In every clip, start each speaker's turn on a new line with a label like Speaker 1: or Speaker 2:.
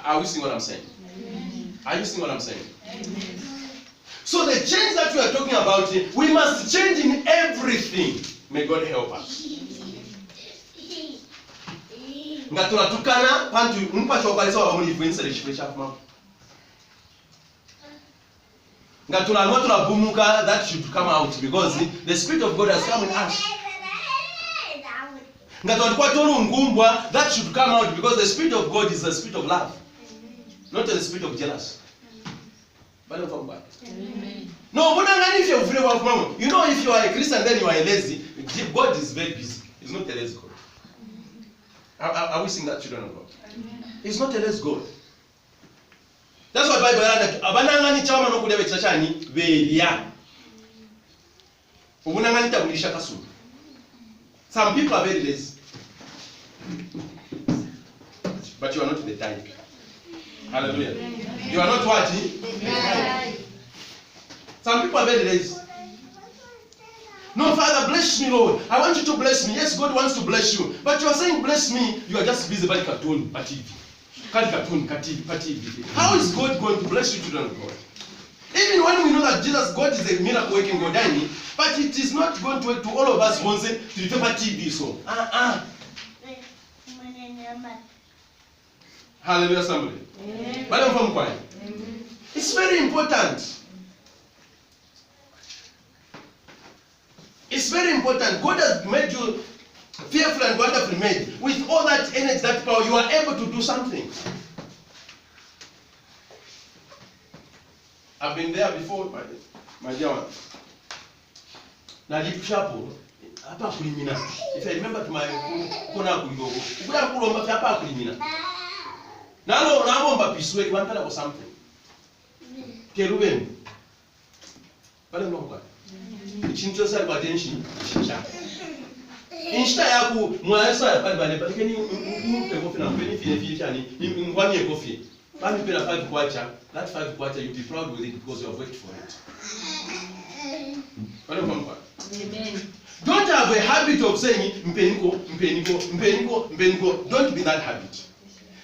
Speaker 1: Are we seeing what I'm saying?
Speaker 2: Amen.
Speaker 1: Are you seeing what I'm saying?
Speaker 2: Amen.
Speaker 1: So the change that we are talking about, we must change in everything. May God help us. Ngatura tukana pantu mpacho kwalisa wa muli influence chifrecha kuma. Ngatura ngotula bumuka, that should come out because the Spirit of God has come in us. Ngatura kwa tolu ngumbwa, that should come out because the Spirit of God is the Spirit of love, not the Spirit of jealousy. Amen. No, if you know, if you are a Christian, then you are a lazy. God is very busy. He's not a lazy God. Are we seeing that, children of God? Amen. He's not a lazy God. That's why Bible says abanangani chama no kulia bechachani belia. Ubunangani tabulisha kasu. Some people are very lazy. But you are not the type. Hallelujah. You are not what? Some people are very lazy. No, Father, bless me, Lord. I want you to bless me. Yes, God wants to bless you. But you are saying, bless me. You are just busy by cartoon, TV. How is God going to bless you, children of God? Even when we know that God is a miracle working God, but it is not going to work to all of us once to remember TV. So, Hallelujah, somebody. Amen. It's very important. It's very important. God has made you fearful and wonderfully made. With all that energy, that power, you are able to do something. I've been there before, my dear one. If I remember to my now persuade one or something. Keruben. Chinchosa attention. Insta yaku mwasa pale pale keni umpe coffee na mpeni fini ngwani coffee. Bami pela 5 kwacha. That 5 kwacha you be proud with it because you have worked for it. Amen. Don't have a habit of saying mpeniko. Don't be that habit.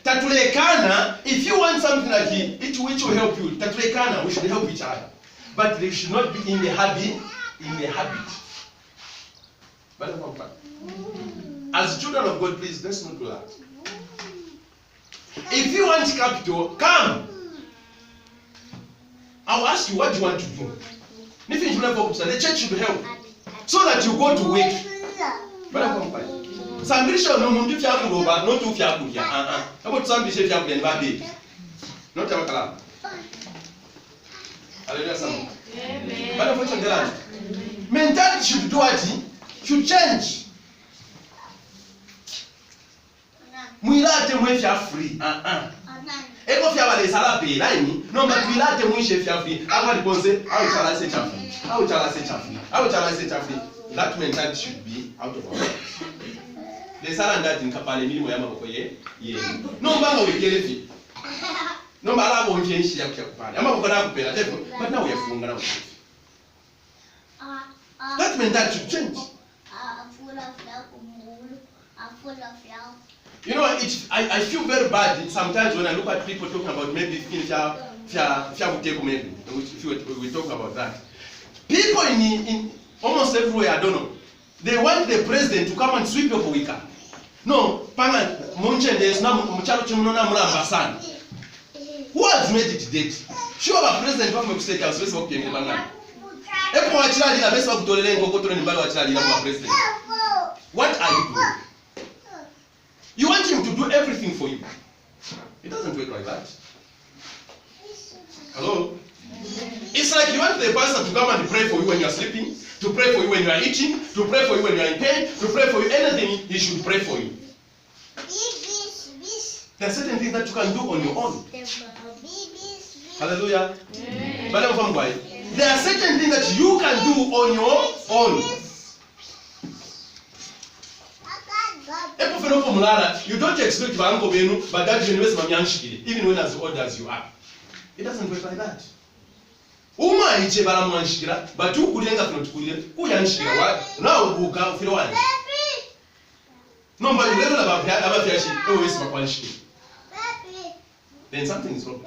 Speaker 1: Tatulekana, if you want something like it which will help you, tatulekana, we should help each other. But they should not be in the habit. As children of God, please, let's not do that. If you want capital, come. I'll ask you what you want to do. The church should help so that you go to work. Sambirisha no muntu fyakuloba no tu fyakulya abo tusambishe fyakulya ni babe no tabakala. Hallelujah. Amen. But unfortunately, mentality should do what? Should change. Muilate mwefya free. Eko fya wale sala pe line no but muilate mwishe fya free. Aba liponze au chala se chafu. That mentality should be out of our lives. The sala ndati nkapale milimo ya maboko ye. No mbanga wekelefi. No mbala bo njenshi ya kupale. Amaboko na kupela tefo. But now we are funga na kupela. That mentality should change. You know, I feel very bad sometimes when I look at people talking about maybe we talk about that. People in almost everywhere, I don't know, they want the president to come and sweep your weekend. No, who has made it date? Sure, the president of the state house. What are you doing? You want him to do everything for you. It doesn't work like that. Hello? It's like you want the pastor to come and pray for you when you are sleeping, to pray for you when you are eating, to pray for you when you are in pain, to pray for you anything, he should pray for you. There are certain things that you can do on your own. Hallelujah. There are certain things that you can do on your own. You don't expect Vango Benu, but that even when as old as you are. It doesn't work like that. Uma iche bala mwanshikira, but you kulenga kunotukulia, kuyanshikira wa, na ubuka ufiro wanje. No, but you never about fiashi, always makwanshikira. then something is wrong.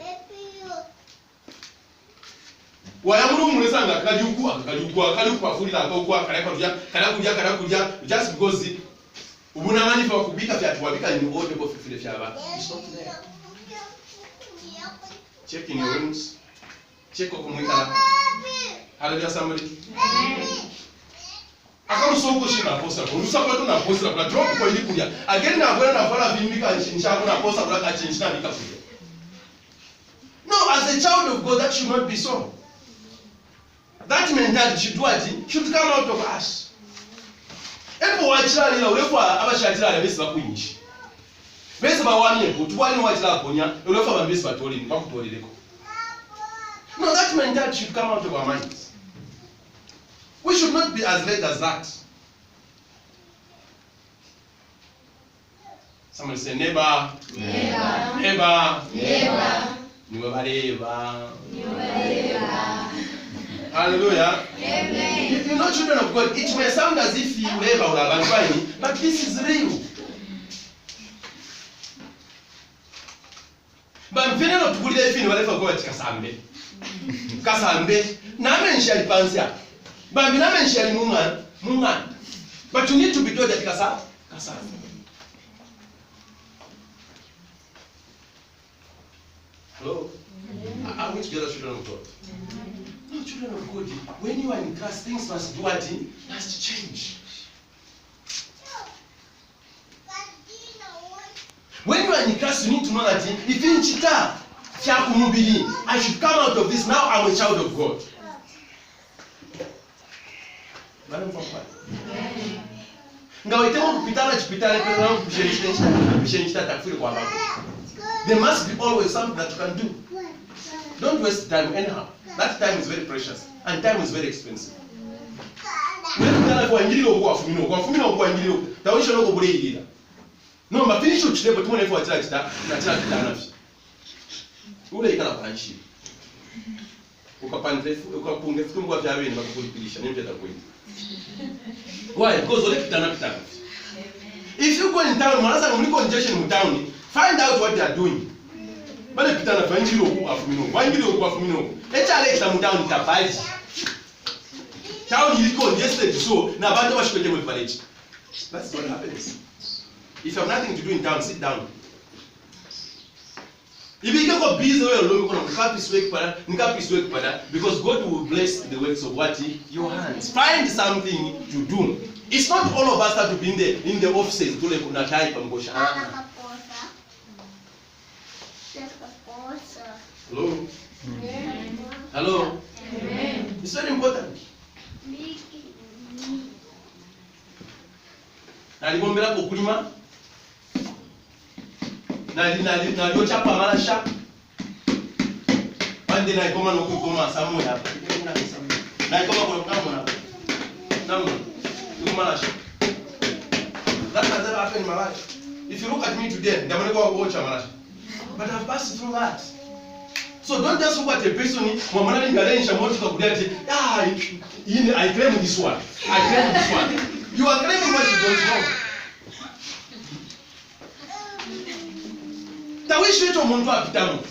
Speaker 1: Just because ubunamani for kubika vya tuwabika ni wote kwa fifile fyaba. It's not there. Check in your rooms. Check kwa kumwika. Hallelujah somebody. Akamu soko shina posa. Unusa kwa tu na posa kwa drop kwa ili kuja. Again na kwa na fala vimbika nshako na posa kwa ka change na bika kuja. No, as a child of God, that should not be so. That mentality should come out of us. Epo wachira lila ulefa abashatira la besi bakunyisha. Besi bawanye kutwali wachira konya ulefa bambesi batoli bakutolileko. No, that mentality should come out of our minds. We should not be as late as that. Somebody say neighbor. Neighbor. Neighbor. Neighbor. Hallelujah. Amen. If you're not children of God, it may sound as if you never will have fine, but this is real. But mfine no tukulile ifini walefa kwa kasambe. Kasambe. Na menshali pansia. But na menshali mungan. But you need to be told that kasambe. Hello? Are we together, children of God? No, children of God, when you are in Christ, things must do what? Must change. When you are in Christ, you need to know that if in Chita, I should come out of this. Now I'm a child of God. There must be always something that you can do. Don't waste time anyhow. That time is very precious and time is very expensive. No, but finish it today, but when for a church that ule ikala panshi. Ukapunge futumwa vya wewe bakukulipisha ni mtata kweli. Why? Because ole pitana. If you go in town, manaza kumliko injection in town, find out what they are doing. Bale pitana fanjiro ku afumino. Wangiro ku afumino. Echa leta mtown tabaji. Town iliko congested so na bantu bashikoje mu village. That's what happens. If you have nothing to do in town, sit down. If you get busy way alone, because God will bless the works of what your hands. Find something to do. It's not all of us that to be in the offices to like type and go. Hello. Amen. Hello. Amen. It's very important. Nalibombera kukulima. Nalio chapa mara sharp. Pande na ikoma no kukoma somewhere hapa. Na ikoma kwa kama hapa. Namu. Ikoma na sharp. That has never happened in my life. If you look at me today, I'm going to go watch Amarash. But I've passed through that. So don't just look at a person, I claim this one. I claim this one. You are claiming what you don't know.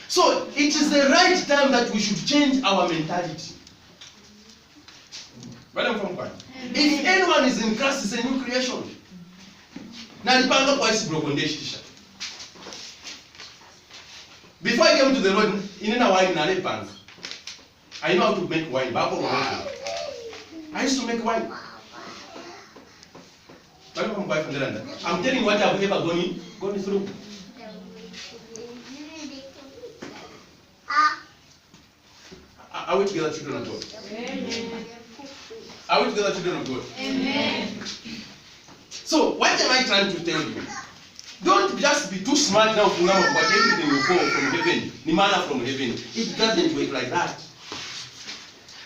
Speaker 1: So it is the right time that we should change our mentality. If anyone is in Christ, it's a new creation. Before I came to the road, I know how to make wine. I used to make wine. I'm telling you what I've ever gone through. Are we together, children of God? Amen. Are we together, children of God? Amen. So, what am I trying to tell you? Don't just be too smart now to know what everything will fall from heaven. The manna from heaven. It doesn't work like that.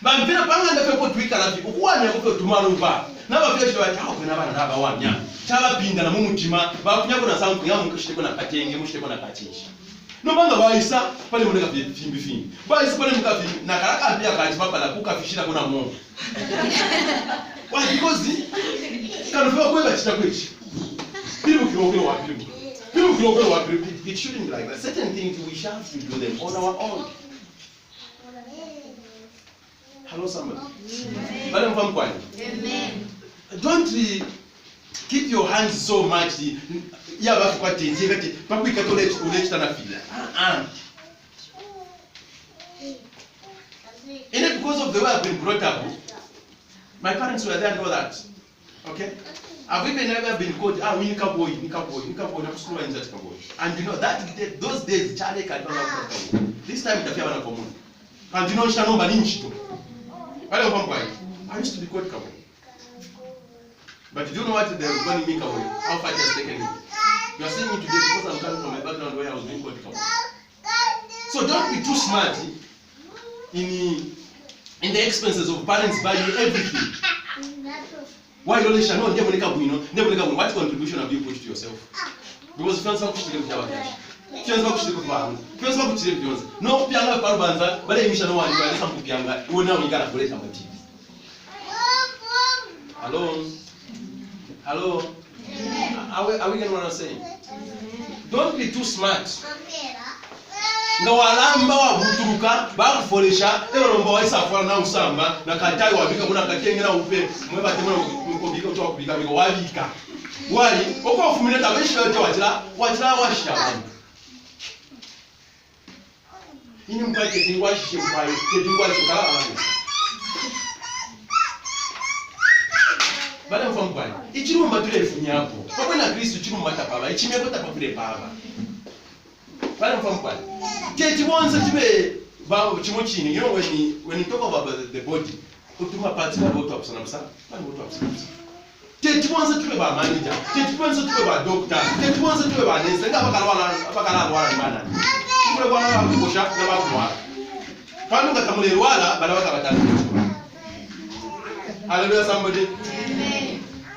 Speaker 1: But if you don't people to weekend, who are never tomorrow back? Never feel like how can I have one young? Tala pinda na mumutima, bakunyako na sound yamu kushiteko na katenge, mushiteko na kachishi. No banga baisa pale muneka fimbi. Baisa pale muka fimbi na karaka pia kati papa la kuka fishina kuna Mungu. Why? Because kan feel kweba chita kwechi. Bibu kiwokelo wa bibu. It shouldn't be like that. Certain things we shall have to do them on our own. Hello, somebody.
Speaker 2: Amen.
Speaker 1: Don't keep your hands so much. And because of the way I've been brought up, my parents were there and all that. Okay? I've even never been called, Nika boy, and you know that those days Charlie can not have this time the Fiona common. And you know Shanomba Ninchito. I used to be called Cabo. But you know what they're going to make Cabo? How far it has taken me. You are saying it today because I'm coming from a background where I was being called Cabo. So don't be too smart in the expenses of parents buying everything. Why you always know what contribution have you put to yourself? Because if you want to no pianga parubanza, but I no one by some pianga, you know we got a TV. Hello? Are we going to say? Don't be too smart. No alamba wa buturuka ba kufolesha lomba wa isafara na usamba na katai wabika kuna kakengera upe mweba temana mukobika utwa kubika biko wabika wali okwa fumine tabesha yote wajira washaba ini mpake tingwa shishe mpaye tingwa shokala abantu bale mfambani ichirumba tulefunya hapo kwa na Kristo chirumba tapaba ichimeko tapabire paba bale mfambani Teti wants to be about Chimochini. You know, when you talk about the body, Utuma parts of what ups and upside, and what ups. Teti wants to be about manager, Teti wants to be about doctor, Teti wants to be about this, and Abakala Mana. You want to push up the Bakwa. Panu Kamuli Wala, but I hallelujah, somebody.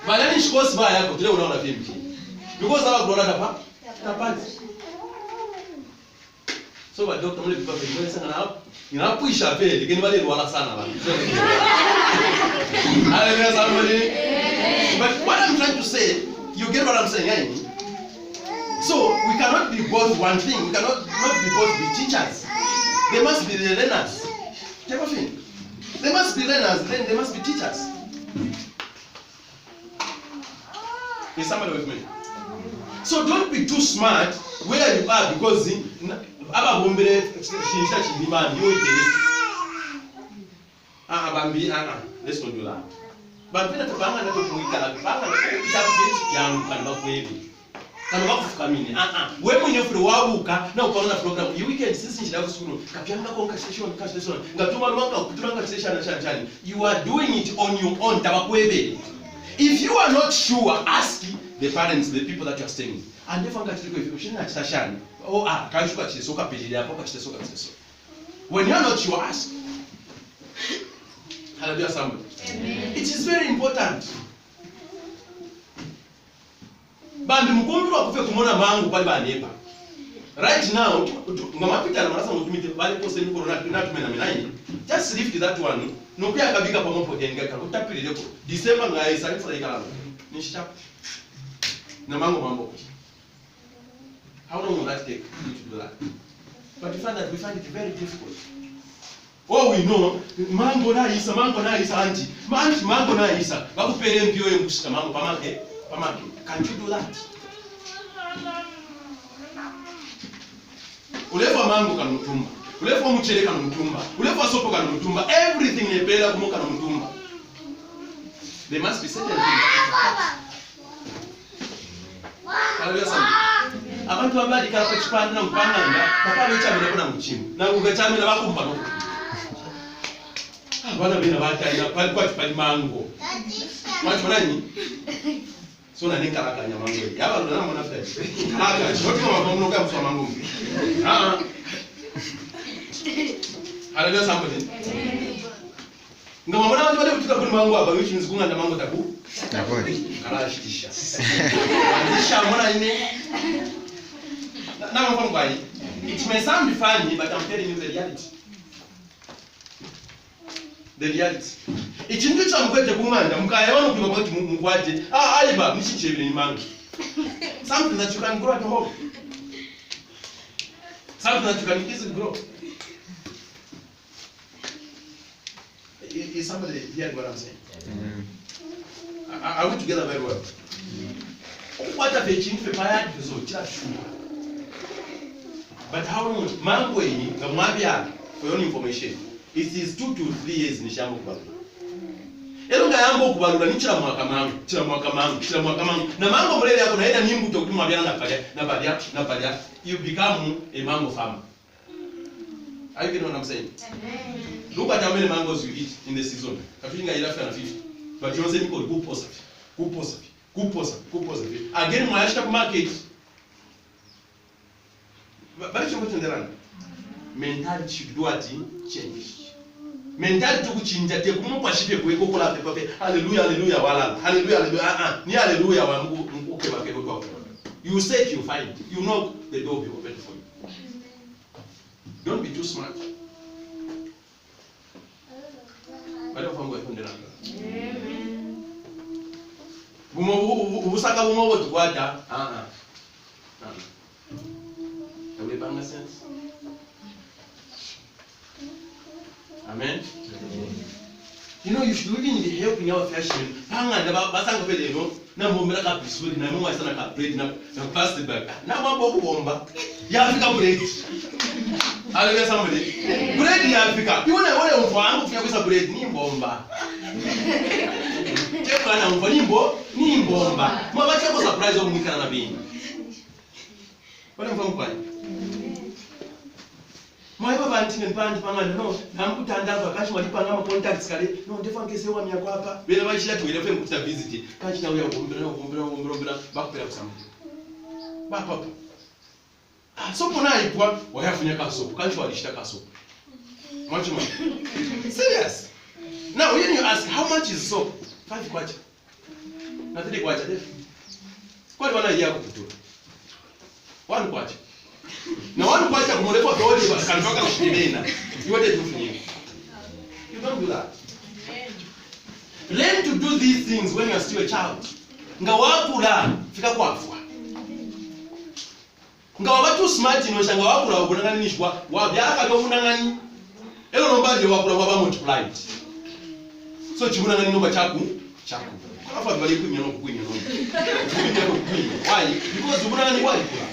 Speaker 1: But then she goes by, I could do one of him. Because I have brought up. So what doctor mle people wengine sana inapuisha vile lakini wale wala sana bana. Hallelujah somebody. But what I'm trying to say, you get what I'm saying, eh? So we cannot be both one thing. We cannot not be both be teachers. They must be the learners. Take off in. They must be learners, then they must be teachers. Is somebody with me? So don't be too smart where you are because aba bombere shinja chidima ndio ite bambi let's not do that but pena tupanga na kutumika panga na kitabu chetu yangu kanda kweli kama bakufukamini wewe mwenye furo wabuka na ukaona program you weekend sisi njira kusuru kapyanga konka session ngatuma mwaka kuturanga session na chani you are doing it on your own tabakwebe. If you are not sure, ask the parents, the people that you are staying with. And if you are not when you are not sure, ask. Hallelujah, somebody. Amen. It is very important. Bandi mkumbi wa kufe kumona mangu pali ba nepa. Right now, ngamapita na marasa mutumite bali pose ni corona na tumena minaini. Just lift that one. No pia kabika pa mopo denga ka utapile leko. December ngai sali fura ikala. Ni shap. Na mambo. How long will that take you to do that? But we find it very difficult. Oh, we know mango na isa anti. Mango na isa. Bakupele mpio yekushika mango pamake. Can you do that? Ulefa mango kana mutumba. Ulefa mchele kana mutumba. Ulefa sopo kana mutumba. Everything nepela kumoka na mutumba. There must be certain things. Hallelujah. Abantu abali kala kwechipanda na mpanga papa wecha bona muchimu. Na ugachamela bakumba no. Bana bina batanya pali kwa mango. Mwacho nani? So na nika la kanya mango. Yaba ndo na mwana flex. Aka, shoti kwa mabomu kwa mswa mango. Hallelujah somebody. Ngoma mbona watu wale kutoka kuni mango hapa wichi nzikunga na mango tabu? Takoni. Kala shitisha. Shitisha mbona ine? Na mfano kwa hii. It may sound funny but I'm telling you the reality. The reality. Ichindu cha mkwete kumanda mkayaona kwa mkwete mkwate. Aiba mshichebile ni mango. Something that you can grow at home. Something that you can easily grow. Is somebody hearing what I'm saying? Are we together very well? What are the change for fire? But how long? Mango, for your information, it is 2 to 3 years in Shambo. Elonga yambo kubalula ni chira mwaka mangu. Na mango mlele yako naenda nimbu tokuma byana na padia. You become a mango farmer. Are you getting what I'm saying? Amen. Look at how many mangoes you eat in the season. Kafinga ila 50. But you say niko kuposa. Again mwashita ku market. But you in the land. Mentality should do what change. Mentality kuchinja te kumupa shipe kuweko kola pepe. Hallelujah wala. Hallelujah. Ni hallelujah wa Mungu uke bakeko kwa. You search, you find. You know the door will be open for you. Don't be too smart. Amen. Ubusaka bumo botu kwata. Sense. Amen. You know, you should really help in our fashion. Hanga ndaba basanga pele no. Na mbomera ka bisuri na mwa sana ka bread na plastic bag. Na mambo kubomba. Ya Africa bread. Hallelujah somebody. Bread ya Africa. You wanna wale mfano kufika kwa bread ni mbomba. Cheka na mfano ni mbomba. Mwabacha kwa surprise au mwikana na bini. Wale mfano kwa. Mwa baba ntine mpandi pangana no namkutandava kachi walipanga ma contacts kale no ndefa ngese wa myako hapa bele bashira tuwele fe mkuta visit kachi na uya kumbira bakupera kusama papa sopo na ipwa wayafunya ka sopo kachi walishita ka sopo much more serious. Now when you ask how much is soap 5 kwacha na 3 kwacha def kwa wana yako kutoa 1 kwacha na wanu kwacha kumolepa dole kanitoka kushimena yote tufunyika. You don't do that. Learn to do these things when you are still a child. Ngawakula fika kwafwa. Ngawabatu smart no shanga wakula ubonangani nishwa wabyaka byobunangani elo nombaje wakula waba multiplied. So chibunangani nomba chaku kwa bali kunya no kunya no. Why? Because ubunangani wali kula.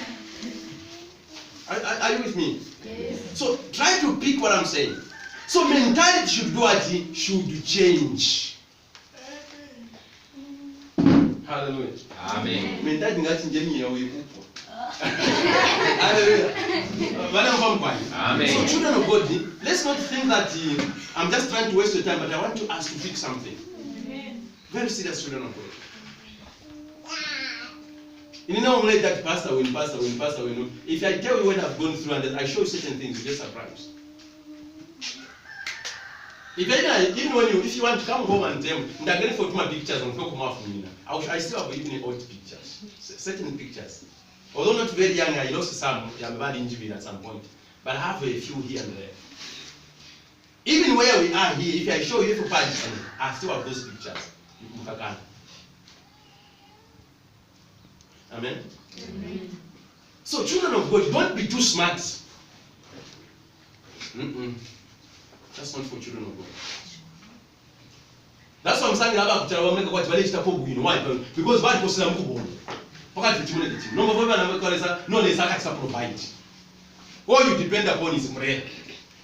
Speaker 1: Are you with me? Yes. So try to pick what I'm saying. So mentality should do what? Should change. Hallelujah. Amen. Mentality ngati njeni ya wepupo. Hallelujah. Amen. So children of God, let's not think that I'm just trying to waste your time, but I want us to pick something. Amen. Very serious, children of God. You know, only that pastor will. If I tell you what I've gone through and I show you certain things, you get surprised. If you want to come home and tell me, I'm going to put my pictures on I still have even old pictures, certain pictures. Although not very young, I lost some. I'm bad injury at some point, but I have a few here and there. Even where we are here, if I show you for parties, I still have those pictures. Amen? Amen. So children of God, don't be too smart. That's not for children of God. That's why I'm saying about why? Because bad person no provide. All you depend upon is prayer.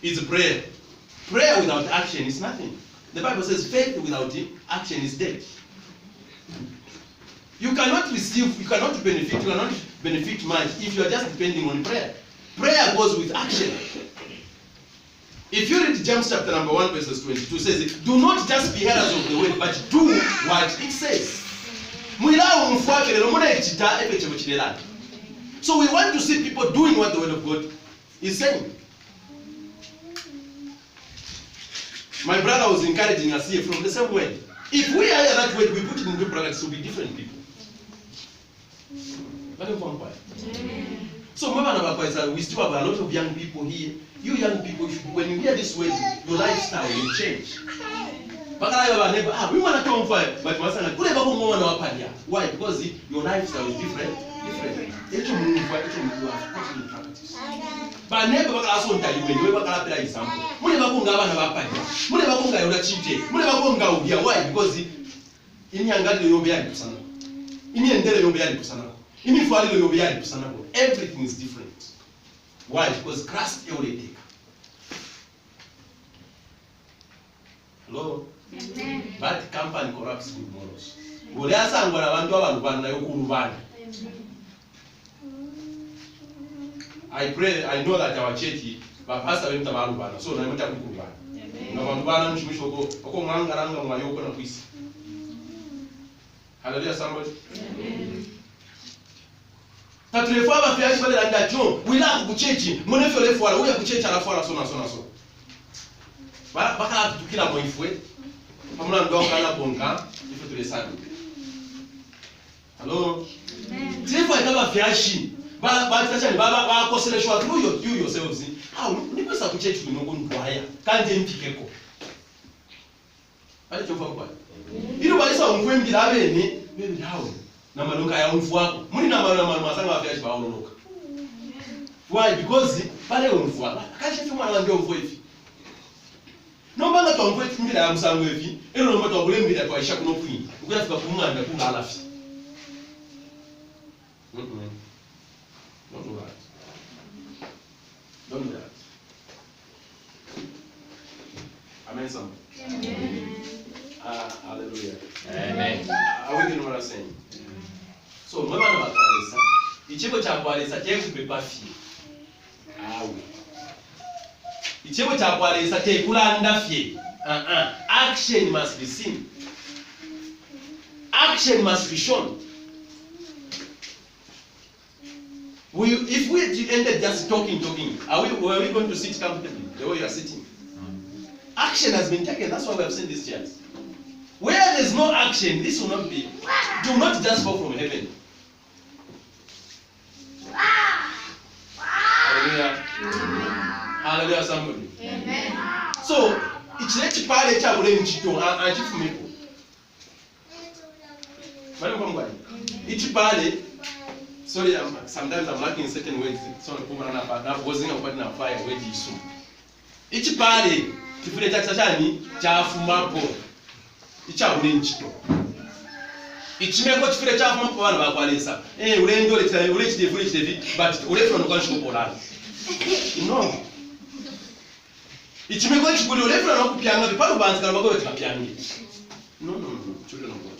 Speaker 1: It's prayer. Prayer without action is nothing. The Bible says faith without action is dead. You cannot receive, you cannot benefit much if you are just depending on prayer. Prayer goes with action. If you read James chapter number 1 verses 22, it says, do not just be hearers of the word, but do what it says. So we want to see people doing what the word of God is saying. My brother was encouraging us here from the same word. If we hear that word, we put it into practice, we'll be different people. So we still have a lot of young people here. You young people, when you hear this word, your lifestyle will change. Bakala baba neighbor, we want to come for it, but wasanga kule bako ngoma wapadia. Why? Because your lifestyle is different. Echo mungu wa practice. Ba neighbor bakala so ntayiwe, we bakala pela example. Mule bako ngabana bapadia. Mule bako ngayola chite. Mule bako ngaudia. Why? Because imyangali yombe yali kusana. Imiendele yombe yali kusana. Imifwali yombe yali kusana. Everything is different. Why? Because Christ already take. Hello? Amen. But company corrupts good morals. Goleasa ngora abantu abantu nayo kulubana. I pray, I know that our church, but pastor went to Malubana, so I'm not going to go. Malubana, Mishoko, Mangaranga, Mayoko, and peace. Hallelujah, somebody. But the father fears better than that, John. We love to church. Money for the father, we have to church and for us, so. But I have to kill a boy for it. I'm not going to Bonka if it is Sunday. Hello? Therefore, I never fear she. Baba koseleshwa through you yourselves. How nikwesa ku church kunoko ntwaya kanje mpikeko. Bale chofa kwa. Ilo balisa umkwembira abene bebi hawo. Na malonga ya umfu wako. Muni na malonga masanga afya chiba ololoka. Why? Because bale umfu wako. Kaje tu mwana ndio umfu hivi. Nombanga to umfu hivi mbira ya musango hivi. Ilo nomba to bulembira kwa isha kuno kwini. Ukuyafika kumwanda kuna alafi. Don't do that. Don't do that. Amen, somebody. Amen. Hallelujah. Amen. Are we getting what I'm saying? So, no matter what Kalesa, ichebo cha Kalesa chekubeba fi. Awe. Ichebo cha Kalesa chekulanda fi. Action must be seen. Action must be shown. If we ended just talking, were we going to sit comfortably the way you are sitting? Action has been taken. That's why we have seen these chairs. Where there is no action, this will not be. Do not just fall from heaven. Hallelujah. Hallelujah, somebody. Amen. So, it's let you party chabule nchito and chief meko. It's party. Sorry, sometimes I'm lacking in certain words. So I'm going to fire where you soon. Each party, if you take Sashani, Chafumapo, each out in Chito. Each may watch for the Chafumapo and Bakalisa. Eh, we ain't going to reach the village, but we from the country. No. Each may watch for the left from piano, the part of bands can go to piano. No, children of God.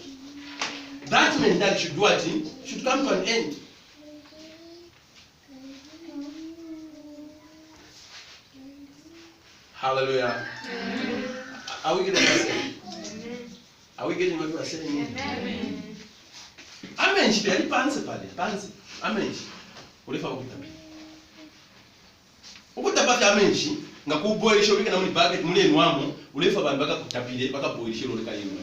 Speaker 1: That meant that should do it should come to an end. Hallelujah. Amen. Are we getting what we're saying? Are we getting what we're saying? Amen. Amen. She very fancy pale. Fancy. Amen. Ulifa ukutapa. Ukutapa ya amen shi ngakuboyisha ubika na muri bucket muri enwamu ulifa bambaka kutapile baka boyisha loleka yenu.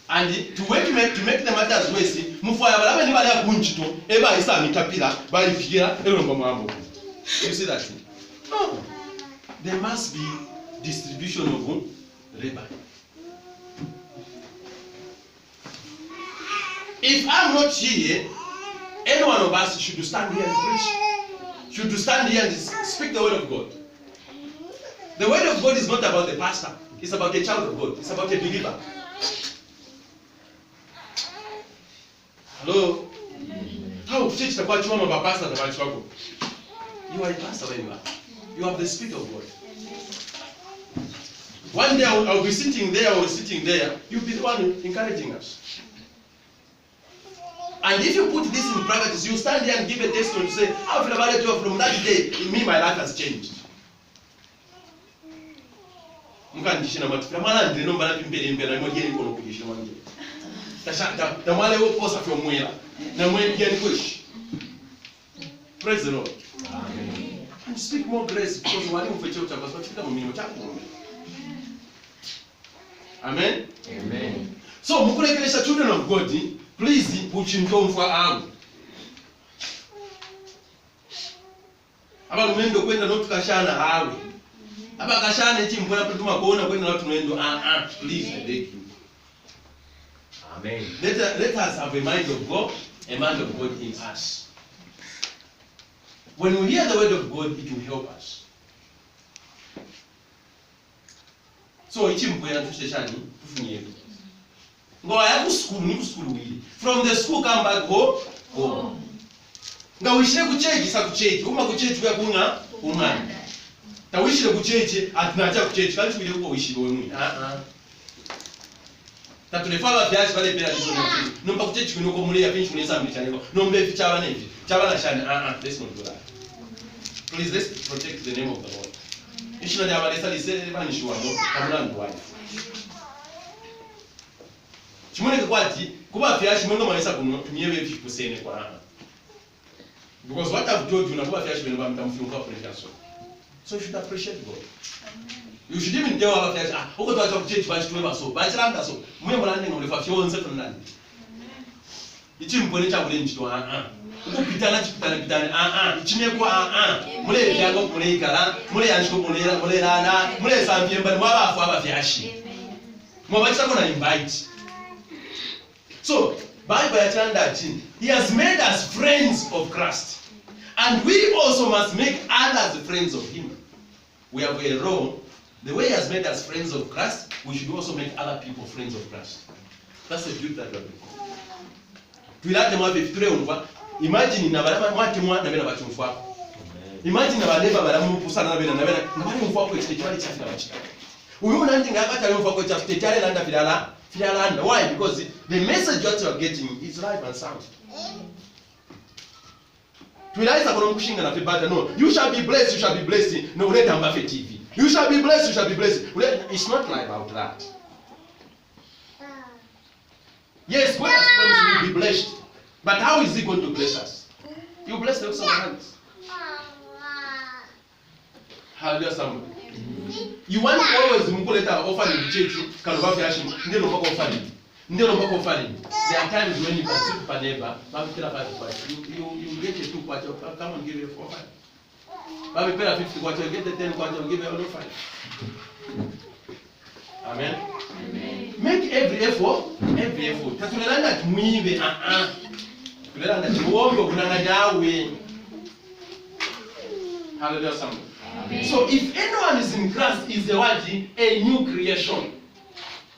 Speaker 1: And to make the matters worse, mufaya balabe ni bali akunchito eba isa mitapila bali figira elomba mambo. You see that thing? No. There must be distribution of labor. If I'm not here, any one of us should stand here and preach. Should stand here and speak the word of God. The word of God is not about the pastor. It's about a child of God. It's about a believer. Hello? How church the pastor and the pastor? You are a pastor when you are. You have the Spirit of God. One day I'll be sitting there or sitting there. You'll be the one encouraging us. And if you put this in practice, you stand there and give a testimony to say, how feel about it from that day, in me my life has changed. Praise the Lord. Amen. And speak more grace because we are in for church. Amen. Amen. So, mukurekeresha children of God, please put in tone for arm. Aba lumendo kwenda no tukashana hawe. Aba kashane chimbona kutuma kuona kwenda watu tunaendo please I beg you.
Speaker 2: Amen.
Speaker 1: Let us have a mind of God, a mind of God in us. When we hear the word of God, it will help us. So ichimbona tusheshani tufunye. Ngo ya ku school ni ku school wili. From the school come back home. Nga wishire ku church sa ku church. Uma ku church ya kunga umwana. Ta wishire ku church atinacha ku church kandi wile ko wishire wemwe. Ta tulefaba byaje bale pera lizo n'iki. Numba ku church kuno ko muri ya pinchi kunesa mbili cyane ko. Nombe fichaba nevi. Chaba na shani let's not do that. Please let's protect the name of the Lord. Ishina ya balesa lise banishuwa no kamuna ndwai. Chimoneke kwati kuba fiashi mwenga manesa kuno nyewe fikusene kwa. Because what I've told you na kuba fiashi benba mtamfunga kwa presentation. So you should appreciate God. You should even tell our fiashi uko twacha ku church bachi tuwe baso. Bachi landa so. Mwe mulande ngolefa fyonse kunani. Ichimpone cha kulenji to uko pitana ichine kwa mule byango mule ikala mule yanshiko mule rana mule sambyemba mwabafu abafyashi. Mwabacha kona invite. So, Bible ati, he has made us friends of Christ. And we also must make others friends of him. We have a role. The way he has made us friends of Christ, we should also make other people friends of Christ. That's the duty that we have. Imagine na barama mwati mwa na bena bachumfwa. Imagine na baleba baramu pusana na bena na bali mfwa ko chitwali chafika bachika. Uyu nanti ngakata le mfwa ko chafika landa filala. Why? Because the message that you are getting is live and sound. No, you shall be blessed, you shall be blessed. No, let them have a TV. You shall be blessed, you shall be blessed. It's not like about that. Yes, God has promised you will be blessed. But how is he going to bless us? You bless the rest of our hands. Hallelujah, somebody. You want always mukuleta offering the church kaluba fiashi ndelo mpaka offering. There are times when you can sit for neighbor, baby pera 5 kwacha. You get a 2 kwacha, come and give it 4 5. Baby pera 50 kwacha, you get the 10 kwacha, give it all 5. Amen. Amen. Make every effort. Tatulelanda tumuibe Tulelanda tuombe kunanga jawe. Hallelujah, somebody. Amen. So if anyone is in Christ, is the what? A new creation.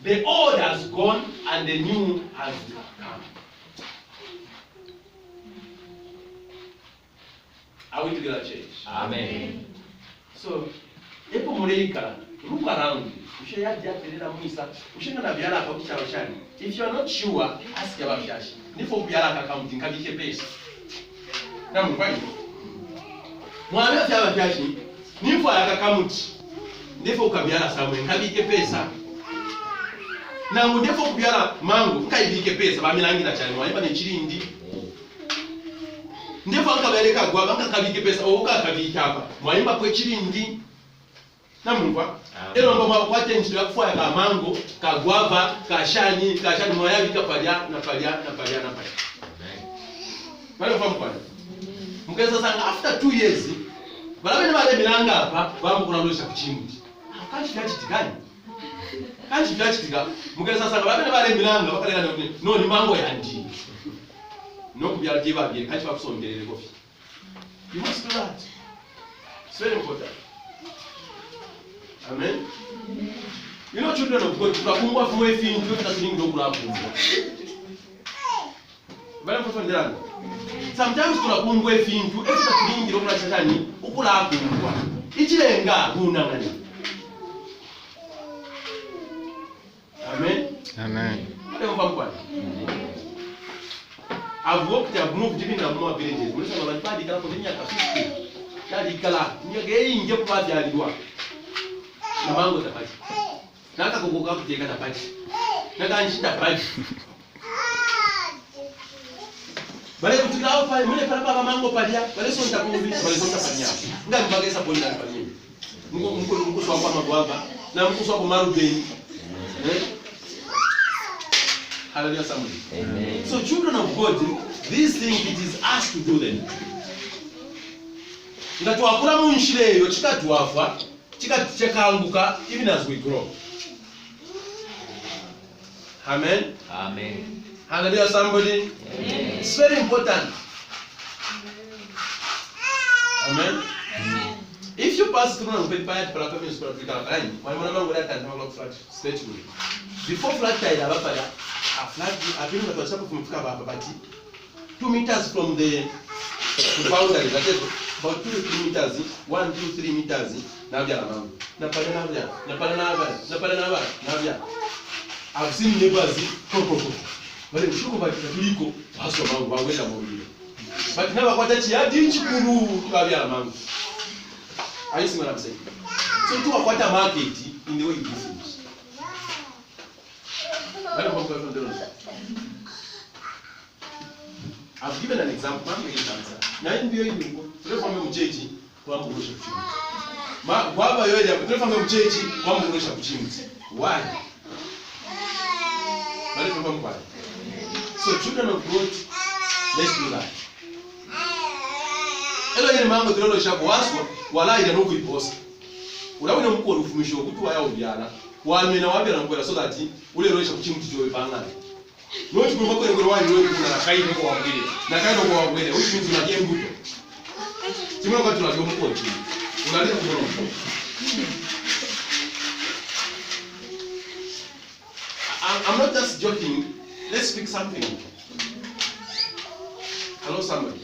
Speaker 1: The old has gone and the new has come. Are we together, church?
Speaker 2: Amen.
Speaker 1: So, epo muleika, look around. If you are not sure, ask your Shashi. Nifo biara accounting kabike pesa. Na mfanye. Mwana ya Shashi. Nifo akamuti. Nifo kabiara samwe kabike pesa. Na mudefo kubiara mango kaibike pesa bamilangira cyane mwanyuma ni chirindi. Ndefo akabereka gwa banga kabike pesa oka kabike hapa. Mwanyuma kwe chirindi. Namumva ero ngoma kwate nchito yakufaya ka mango ka guava ka shani mwayabika palya na palya. Amen. Bale famu kwa mukeza sanga after 2 years balabe ne bale milanga hapa bamukuna lusha kuchimudi akachi yachitikani kanchi yachitika mukeza sanga balabe ne bale milanga bakalera no ni mango yandi no kubyala jiba bye kanchi bakusonderere kofi. You must do that. It's very important. Amen. You know, children of God, tukafungwa fumwe fingi tuta tuningi dokula hapo. Bale mtoto ndani. Sometimes tunafungwa fingi tuta tuningi dokula chatani ukula hapo. Ichilenga huna ngani. Amen.
Speaker 3: Amen.
Speaker 1: Ndio mpampa. I've moved even in more villages. Mulisa mabadi kala kwa miaka 50. Dadi kala nyege inje kwa byalidwa. Na mango tapati. Naka kukuka kuteka tapati. Naka anshita tapati. Bale kutika hapo pale mule pala baba mango palia. Bale so nitakumbi, bale so tapanya. Nga mbagesa pole na panya. Mungu swa kwa magwava na mungu swa kwa marubeni. Hallelujah, somebody.
Speaker 2: Amen.
Speaker 1: So children of God, these things it is us to do them. Ngatuakula munshire yo chikatuafa chikaanguka even as we grow. Amen.
Speaker 2: Amen.
Speaker 1: Hallelujah, somebody.
Speaker 2: Amen.
Speaker 1: It's very important. Amen. If you pass through and pay by the communist political line, my mother will attend all of flat state. Before flat tide, a flat, I've been at some from Kababati, 2 meters from the boundary, that is about 2 to 3 meters, 1, 2, 3 meters. Now, Navia. I've seen neighbors, but if you go back to the Lico, also but never got that yard, didn't you? Are you seeing what I'm saying? So, do a quarter market in the way you do things. I've given an example. I'm going to answer. Now, in the way you go, from the church, one worship. Why? So, children of God, let's do that. Hello, ni mambo tulolo shako waso wala ida no kuiposa. Ulawe no mko rufumisho kutu waya obyana. Wame na wabya na kwela so that ule roisha kuchimu tijowe banga. No chiku mako ngoro wali royo kuna kai no kwa wabwele. Na kai no kwa wabwele, which means unaje mbuto. Timwa kwa tunajua mko chini. Unaleta kubono. I'm not just joking. Let's speak something. Hello, somebody.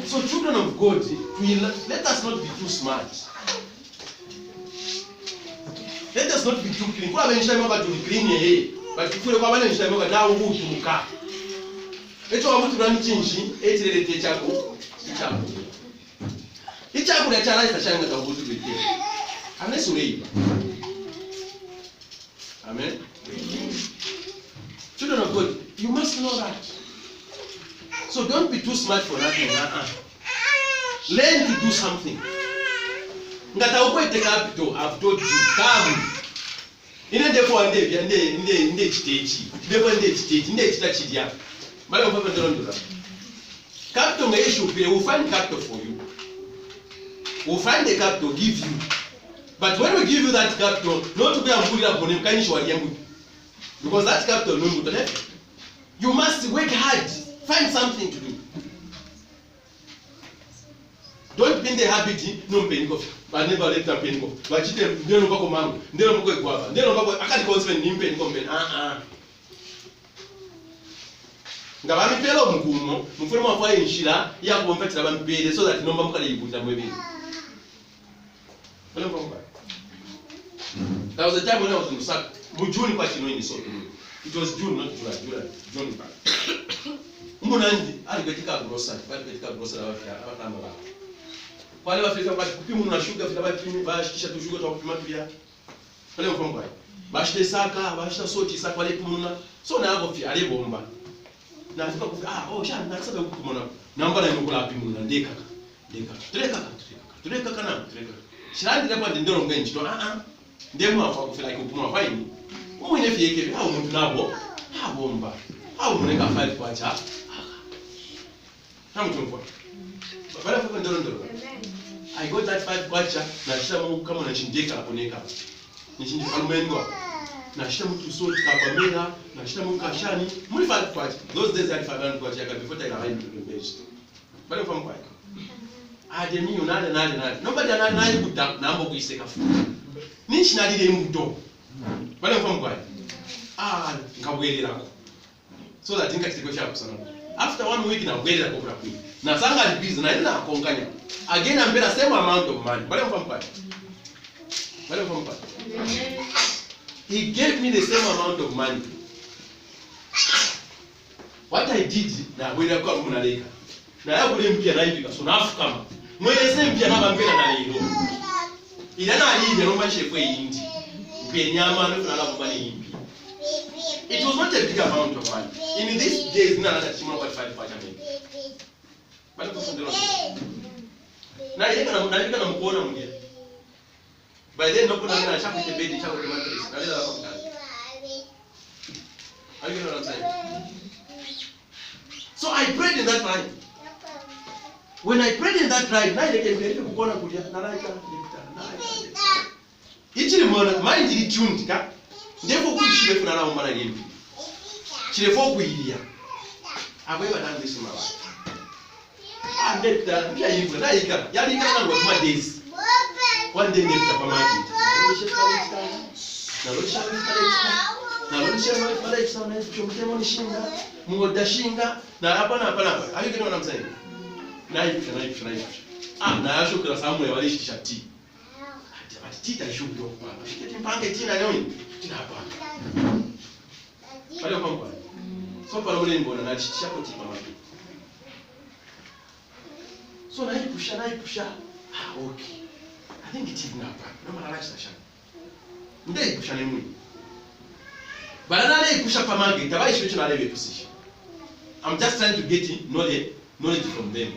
Speaker 1: So, children of God, let us not be too smart. Let us not be too clean. Kwa benisha moga to clean ye, but kule kwa benisha moga na ubu tumuka. Echo wa mtu rani chinshi, etirete chako, chako. Ichako na chala itashanga kwa ubu tubite. Unless ureiba. Amen. Children of God, you must know that. So don't be too smart for nothing. Learn to do something. Ngata ukwete capital, I've told you. Come. Ine defo ande inde chitechi. Defo inde chitechi, inde chitachidia. Bale mfapa ndondora. Capital may issue pay, we'll find capital for you. We'll find the capital, give you. But when we give you that capital, not to be ambuli upon him, can you because that capital no good left. You must work hard. Find something to do. Don't be in the habit no paying off. But never let them pay off. But you don't know mango. They don't go guava. They don't go. I can't consider him paying off. Ngabami pelo mgumo. Mfano mafua inshira ya kumpetela bampele so that nomba mukale yibuta mwebi. There was a time when I was in Lusaka. June kwa chino ini so. It was June, not July. June. Umunandi alibetika grocery, alibetika grocery abafana baba. Wale bafika kwa kupima na sugar vile bapima bashikisha tu sugar tukupima pia. Wale mfano kwa. Bashite saka, bashita soti saka wale kumuna. So na hapo pia alibomba. Na afika kufi shana na sababu kumuna. Namba na imekula pimuna ndeka. Tureka kana. Shirandi ndipo ndero ngenji to ndemo afa kufila kupima kwa ini. Umwene fiyeke au muntu nabo bomba. Au muneka 5 kwacha. I got that 5 kwacha na shita mungu kama na chindeka aponeka. Ni chindi palumendwa. Na shita mungu tusoti kapamela, na shita mungu kashani. Muli 5 kwacha. Those days I had 500 kwacha before I arrived to the base. Bale from kwacha. Ademi unale. Nobody anale kuta nambo kuiseka fu. Nichi nalile mbuto. Bale from kwacha. Ngabwelelako. So that think it's a sana. After 1 week na gwele ko bra kwini. Na sanga busy na ina akonganya. Again I'm the same amount of money. Bale mfampa. He gave me the same amount of money. What I did na gwele kwa munaleka. Na ya kule mpia na hivi so na afukama. Mweleze mpia na bambela na leo. Ila na ali no manche kwa yindi. Mpia nyama no na la mbani yimbi. It was not a big amount of money. In these days, none of that chimo kwa 5 kwacha maybe. Bali kwa fundelo. Na yeka na mkuona mwingine. By then no kuna ngina chako tebedi chako kwa mattress. Na leo hapo ndani. Are you know what I'm saying? So I prayed in that night. When I prayed in that night, na ile kuona kulia na laika. ichiri mwana mind iri tuned ka ndefo kuishire kuna na umana yembi chire fo kuilia abo iba nange sima ba andeta ndia yimwe na yika yali kana ngo ma days one day ndeta pa market na lolisha pale sana chomtemo ni shinga muoda shinga na hapana ayo kile wanamsaidia naipusha na yashukira samu ya walishikisha ti ati tita shukiro kwa shiketi mpange tina leo tina hapa pale kwa mpa so pale ule mbona na chikisha kwa tipa mapi so naipusha okay I think it is hapa na mara la station ndai pusha ni mwi bana naipusha pa market tabai shwetu na lewe position I'm just trying to get knowledge from them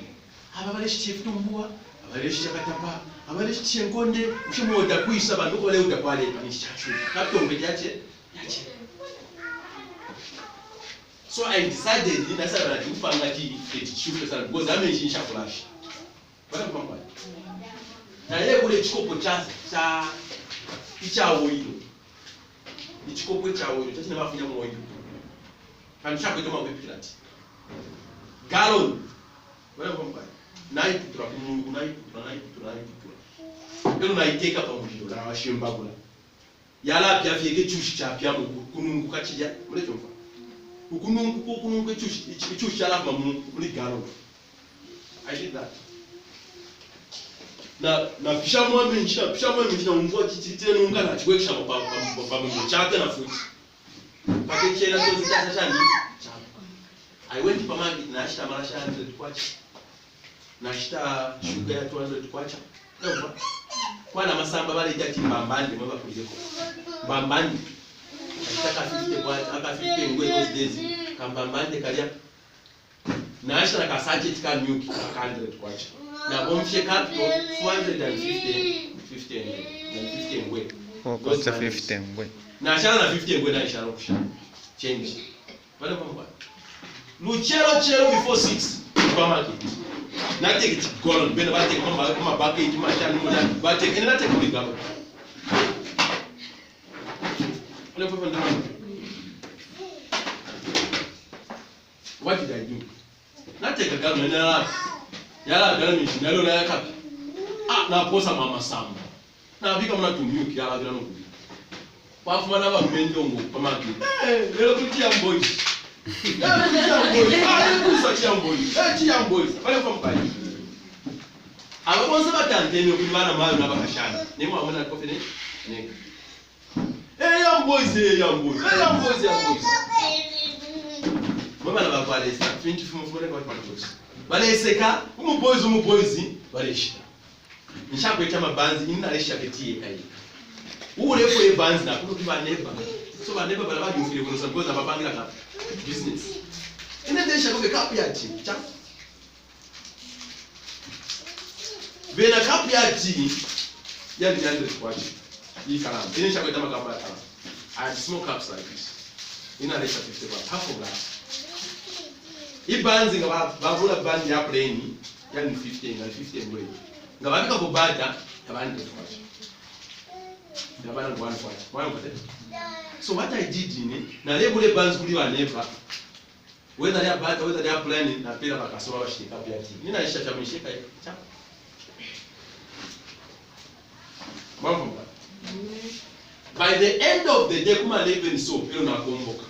Speaker 1: abaleshi tumbua abaleshi katapa abaleshi ngonde ushimoda kuisa bantu ko leo dakwale panishachu katombe yache so I decided in asa bana kufanga ki etichuke sana because ameshinsha flash bana kwamba na yeye kule chikopo cha oil ichikopo cha oil tati na mafunya mu oil kanishako kama wepilati gallon bana kwamba naiputura kumungu naiputura ero naiteka pamuliro na washembagula yala pya fyeke chushi cha pya kunungu kachija mulecho mfa kunungu chushi chala pa muri galo I did that na pisha mwambe nchina mvua chitite nunga na chwekisha pa mchate na futi pakechela to zitata I went to market na ashita marasha 100 kwacha nashita sugar ya 200 kwacha kwa na masamba bale itati mbambande mwaba kulizeko mbambande ashitaka 50 kwacha aka 50 ngwe those days kambambande kalia na ashita ka sachet ka milk ka 100 kwacha na bomshe capital 450 ngwe
Speaker 3: kocha 50 ngwe
Speaker 1: na ashana na 50 ngwe na ishara kusha change bale mwamba Luchero before 6 supermarket. Na take it gone. Bena ba take my bucket, my child, but take any take the government. What did I do? Not take a government. Yala government. Nalo la yakap. Na posa mama samba. Na bika mna tumyuki yala bila nuku. Wafu mana ba mendongo supermarket. Lelo kutia boys. Ababonse batantene ukubana mayo nabakashana nimo abona confident nega young boys mama na bakwalesa 20 fumu fune kwa patos baleseka umuboys balesha nishakweta mabanzi inalesha ketie kai urefo yebanzi nakuru kibaneba so baneba balabadi ufile kuno sababu abapangira ka business inendesha kwa kapu ya team cha bena kapu ya team ya ni 100 kwacha hii kalamu inendesha kwa kama kapu ya kalamu I smoke cups like this inalesha 50 baht half of that ibanzi ngabavula band ya plain ya ni 15 na 15 ngwe ngababika kubada abandi kwacha ndabana ngwana kwacha mwana mkote. So what I did in it, na lebule bands kuli wa never, whether they are bad, whether they are planning, na pila bakasoma bashika pia ti. Nina isha chamishika cha. Mambo. By the end of the day kuma 11 so pelo na komboka.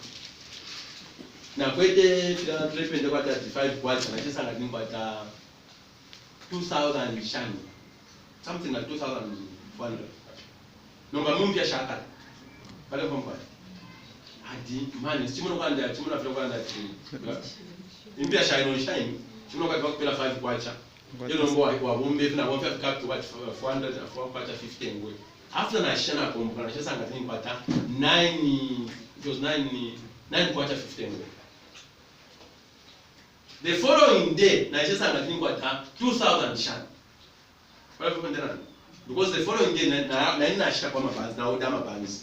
Speaker 1: Na kwete fila trepende kwa 35 kwacha na chesa ngani kwa 2000 shani. Something like 2100. Nomba mumpya shaka. Pale kwa mbaya. Hadi mani simuno kwanda simuno afika kwanda impia shine simuno kwa kupela 5 kwacha yo nombo wa bombe na bombe afika to what 400 kwacha 15 ngwe after na shana kombo na shasa ngati mpata 9 it was 9 kwacha 15 ngwe the following day na shasa ngati mpata 2000 shana pale kwa ndana because the following day na ina shika kwa mabanzi na oda mabanzi.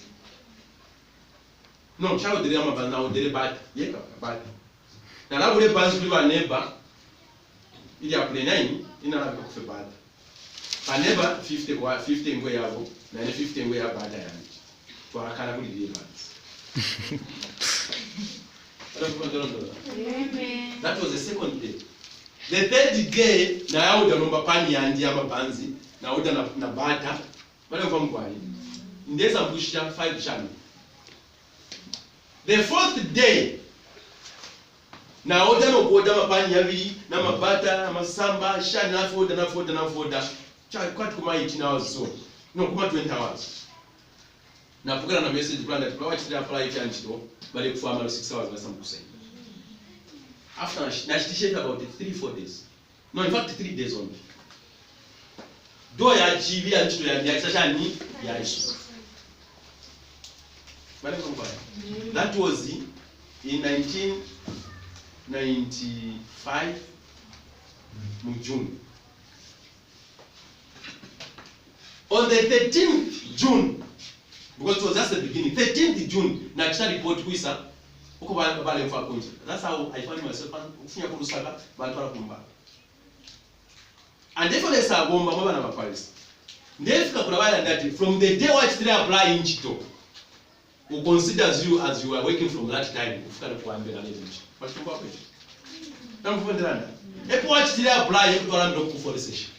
Speaker 1: No, chao dire ama na odere bad. Yeka bad. Na la ule banzi kuli ba neighbor ili apple 9 ina la kwa bad. Ba neighbor 50 ngwe yabo 9:50 we have bad time. For a kind of
Speaker 4: Amen.
Speaker 1: That was the second day. The third day, na auda nomba pani yandi amabanzi, na auda na bata, bale kwa mkwani. Ndeza mbusha 5 shani. The fourth day, na auda no kuoda mapani yabiri, na mabata, na masamba, shani na foda. Kwati kuma 18 hours so. No, kuma 20 hours. Na pukana na message plan that kwa chitira apply chanchito, bale kufama 6 hours basa mkusai. After I about 3-4 days. No, in fact 3 days only. Do ya chibi and to ya shani ya isu. That was in 1995 June. On the 13th June, because it was just the beginning, 13th June, na kisha report kuisa. That's how I find myself. And therefore, there's a bomba Paris. From the day what they apply in Chito, who considers you as you are working from that time. If what they apply, you don't look for the session.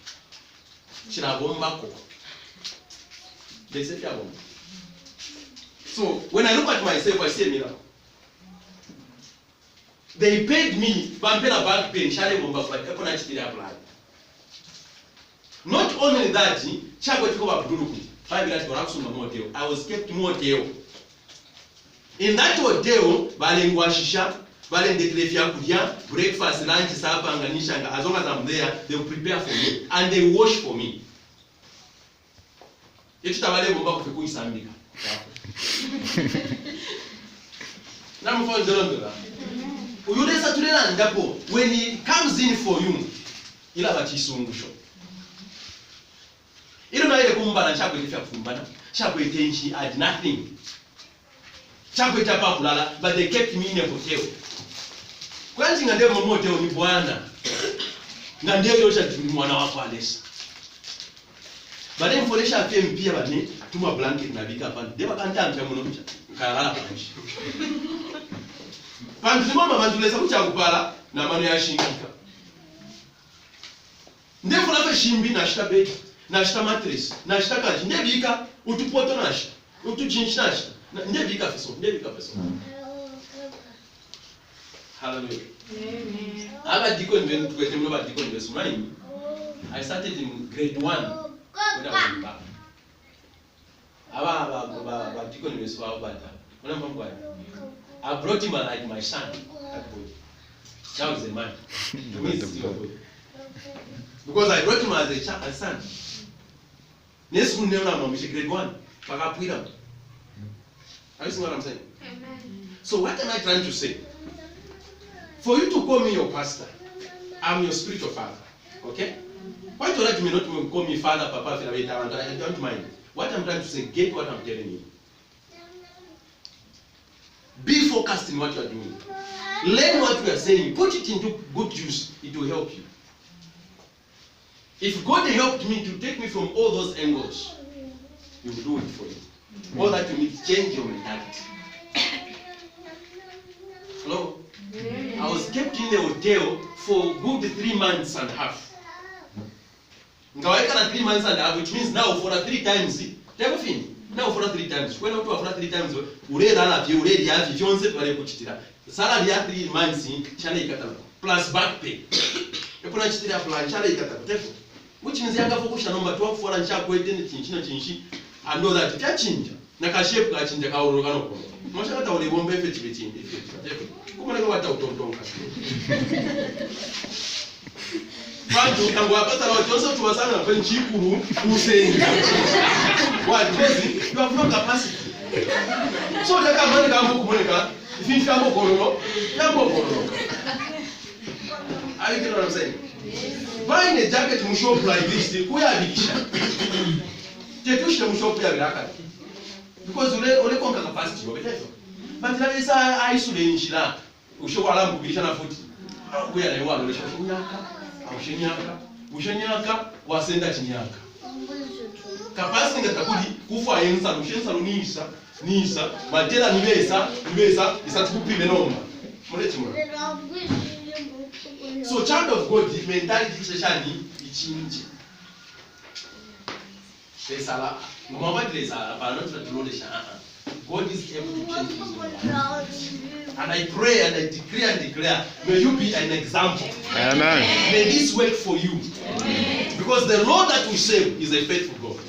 Speaker 1: They say, so when I look at myself, I see a miracle. They paid me, Bampera back pay, Shari Bomba for apply. Not only that, Chago took over Buruku, 5 minutes for Axum Motel. I was kept motel. In that hotel, Balengwa Shisha, Balen de Clefia Kudia, breakfast, lunch, supper, and Ganishanga. As long as I'm there, they will prepare for me and they wash for me. It's Tabale Bomba for Kuisambika. Now, for the when he comes in for you, he'll have a chisungusho. You don't know the Kumbana Chapel if you're Fumbana. Chapel she had nothing. Chapel Tapapulala, but they kept me in a hotel. Granting a devil motel in Buana. Nandeo shall be one of our fathers. But then for the shall came Piabani to my blanket and I become a never can't tell Jamunocha. Panzimama manduleza kuchakupala na mano ya shingika. Ndefu lafe shimbi na shita bed, na shita mattress, na shita kaji. Ndebika utupoto na shita, utuchinchi na shita. Ndebika feso. Hallelujah. Amen. Aba dikon ben tukwete mno ba dikon besu mani. I started in grade 1 when I was in back. Aba dikon besu wa bata. Ona mbangwa. I brought him like my son. That was the man. To me, it's still good. Because I brought him as a son. Next one, I'm grade 1. Are you seeing what I'm saying? Amen. So what am I trying to say? For you to call me your pastor, I'm your spiritual father. Okay? Why do you not call me father, papa, I don't mind. What I'm trying to say, get what I'm telling you. Be focused in what you are doing. Learn what we are saying. Put it into good use. It will help you. If God helped me to take me from all those angles, He will do it for you. All that you need, change your mentality. Hello? I was kept in the hotel for good 3 months and a half. Ngaweka na 3 months and a half, which means now for 3 times, everything. Now for 3 times. When I for 3 times, already have you salary 3 months plus back pay. Which means you have to number 12 for and sharp weight in the chinchi. I know that it change. Nakaship catching the cow. Most of the time, they won't be fit between the 50. Come on, what out of Tonka. Bantu kangwapata wa Joseph tuwasana na Chikuru Hussein. What busy? You have no capacity. So the company can comunicate. If you come over, are you getting what I'm saying? Buying a jacket in shop like this, who are the shop because only capacity. But there is isolation Shila. We show alarm Bishana foot. We are the one Ushenyaka wasenda chinyaka. kapasi ngatakuli kufa ensalo shensalo nisa matela nibesa isatukupime noma muleti mwa. So child of God mentality cheshani ichinje. Lesala mama lesala pa not to know the God is able to change his life. And I pray and I declare, may you be an example.
Speaker 3: Amen.
Speaker 1: May this work for you.
Speaker 2: Amen.
Speaker 1: Because the Lord that we serve is a faithful God.